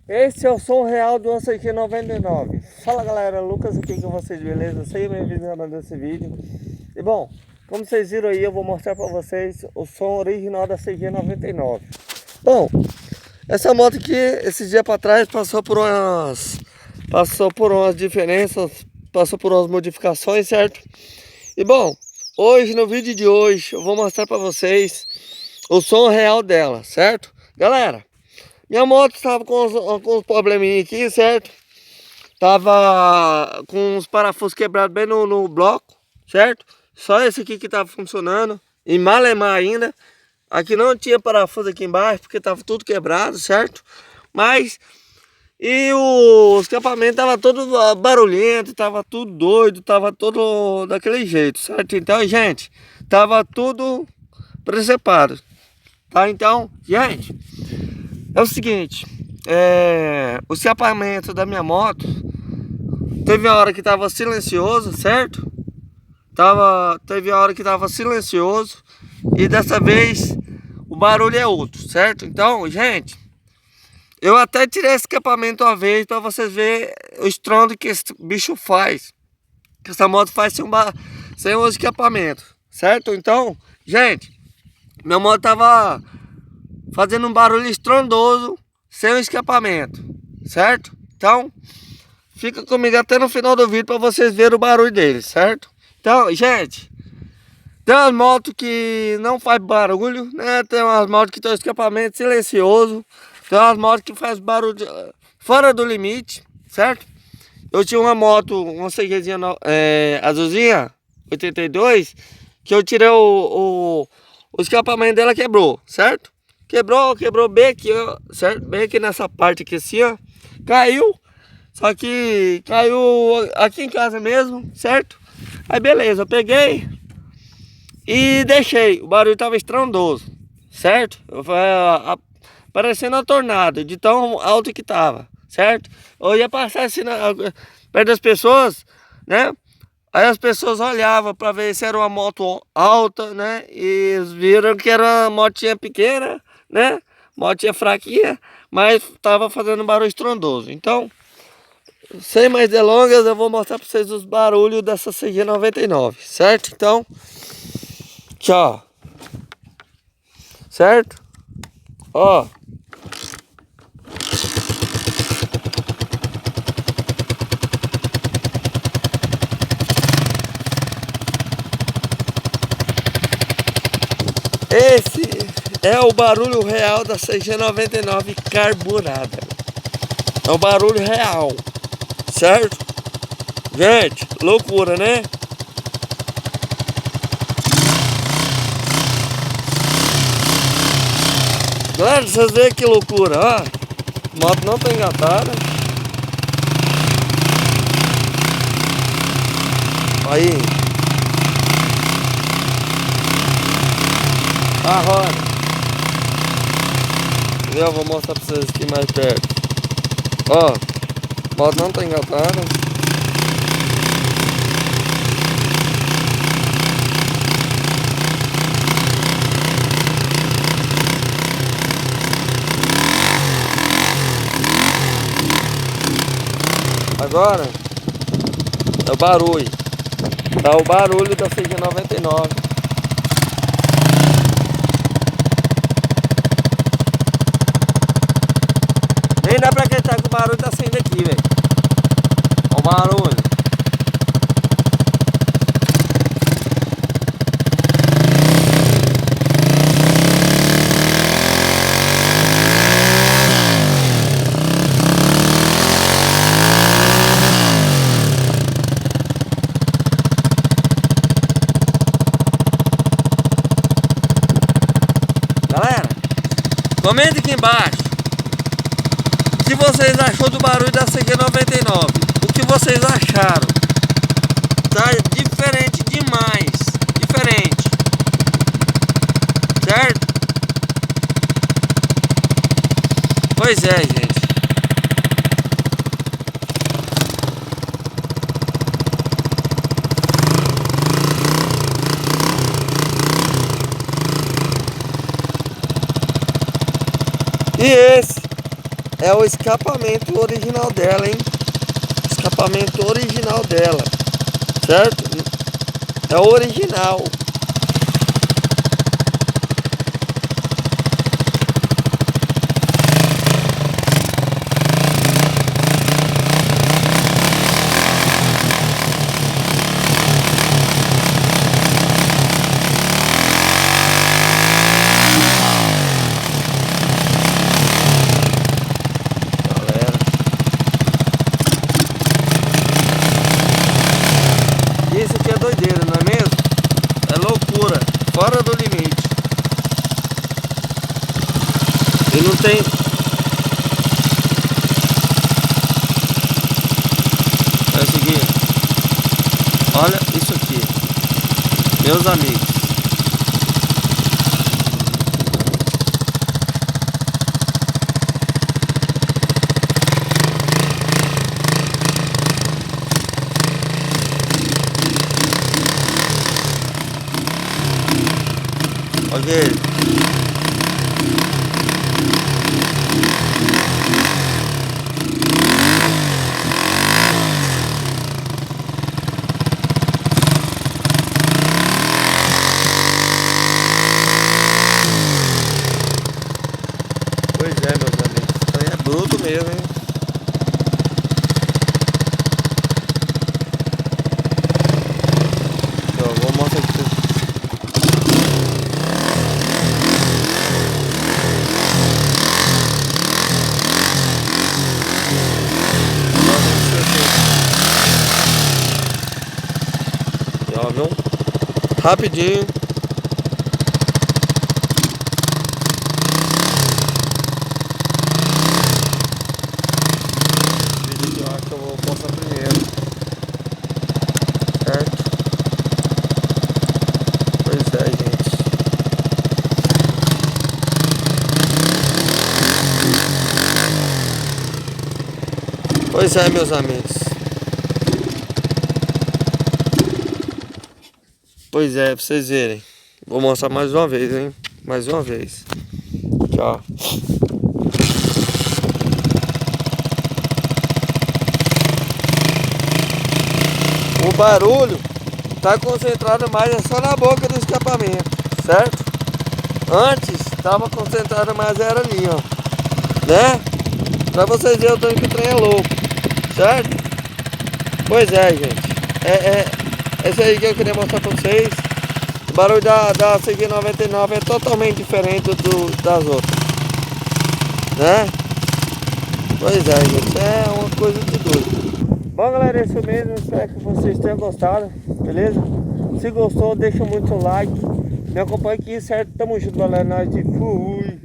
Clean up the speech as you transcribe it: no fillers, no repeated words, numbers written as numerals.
Esse é o som real do CQ 99. Fala galera, Lucas aqui com vocês, beleza? Seja bem-vindo nesse vídeo. E bom, como vocês viram aí, eu vou mostrar para vocês o som original da CQ 99. Bom, essa moto aqui, esse dia para trás, passou por umas diferenças, passou por umas modificações, certo? E bom, hoje, no vídeo de hoje, eu vou mostrar para vocês o som real dela, certo? Galera, minha moto estava com uns probleminha aqui, certo? Tava com os parafusos quebrados bem no bloco, certo? Só esse aqui que tava funcionando, em malemar ainda. Aqui não tinha parafuso aqui embaixo, porque tava tudo quebrado, certo? Mas, e o escapamento tava todo barulhento, tava tudo doido, tava todo daquele jeito, certo? Então, gente, tava tudo precepado, tá? Então, gente, é o seguinte, o escapamento da minha moto teve uma hora que tava silencioso, certo? Teve a hora que tava silencioso e dessa vez o barulho é outro, certo? Então, gente, eu até tirei esse escapamento uma vez para vocês verem o estrondo que esse bicho faz, que essa moto faz sem o escapamento, certo? Então, gente, minha moto tava fazendo um barulho estrondoso sem o escapamento, certo? Então, fica comigo até no final do vídeo para vocês verem o barulho dele, certo? Então, gente, tem umas motos que não faz barulho, né? Tem umas motos que tem o escapamento silencioso, tem umas motos que faz barulho fora do limite, certo? Eu tinha uma moto, uma CGzinha azulzinha, 82, que eu tirei o escapamento dela, quebrou, certo? Quebrou bem aqui, ó, certo? Bem aqui nessa parte aqui assim, ó. Caiu, só que caiu aqui em casa mesmo, certo? Aí beleza, eu peguei e deixei. O barulho tava estrondoso, certo? Parecendo uma tornado, de tão alto que tava, certo? Eu ia passar assim perto das pessoas, né? Aí as pessoas olhavam para ver se era uma moto alta, né? E eles viram que era uma motinha pequena, né? Motinha fraquinha, mas tava fazendo um barulho estrondoso. Então, sem mais delongas, eu vou mostrar para vocês os barulhos dessa CG 99, certo? Então, tchau. Certo? Ó. Esse é o barulho real da CG 99 carburada. É o barulho real, certo? Gente, loucura, né? Galera, vocês veem que loucura, ó. A moto não tá engatada. Aí. A roda. Eu vou mostrar pra vocês aqui mais perto. Ó, a moto não tá engatada. Agora é o barulho. Tá o barulho da CG 99. Nem dá pra acreditar que o barulho tá saindo aqui, velho. Olha o barulho. Galera, comenta aqui embaixo o que vocês achou do barulho da CG 99. O que vocês acharam? Tá diferente demais. Diferente. Certo? Pois é, gente. E esse é o escapamento original dela, hein? Escapamento original dela, certo? É o original. Isso aqui é doideira, não é mesmo? É loucura, fora do limite. E não tem... É o seguinte, olha isso aqui, meus amigos. Olha ele. Pois é, meus amigos. Isso aí é bruto mesmo, hein? Ó, vou mostrar aqui. Ó, viu? Rapidinho. Vídeo que eu acho que eu vou postar primeiro. Certo? Pois é, gente. Pois é, meus amigos. Pois é, pra vocês verem. Vou mostrar mais uma vez, hein? Mais uma vez. Tchau. O barulho tá concentrado mais é só na boca do escapamento, certo? Antes tava concentrado mais era ali, ó. Né? Pra vocês verem o tanto que o trem é louco, certo? Pois é, gente. Esse aí que eu queria mostrar pra vocês. O barulho da CG99 é totalmente diferente das outras, né? Pois é, gente. É uma coisa de doido. Bom, galera, é isso mesmo. Espero que vocês tenham gostado, beleza? Se gostou, deixa muito like. Me acompanha aqui, certo? Tamo junto, galera. Nós de fui.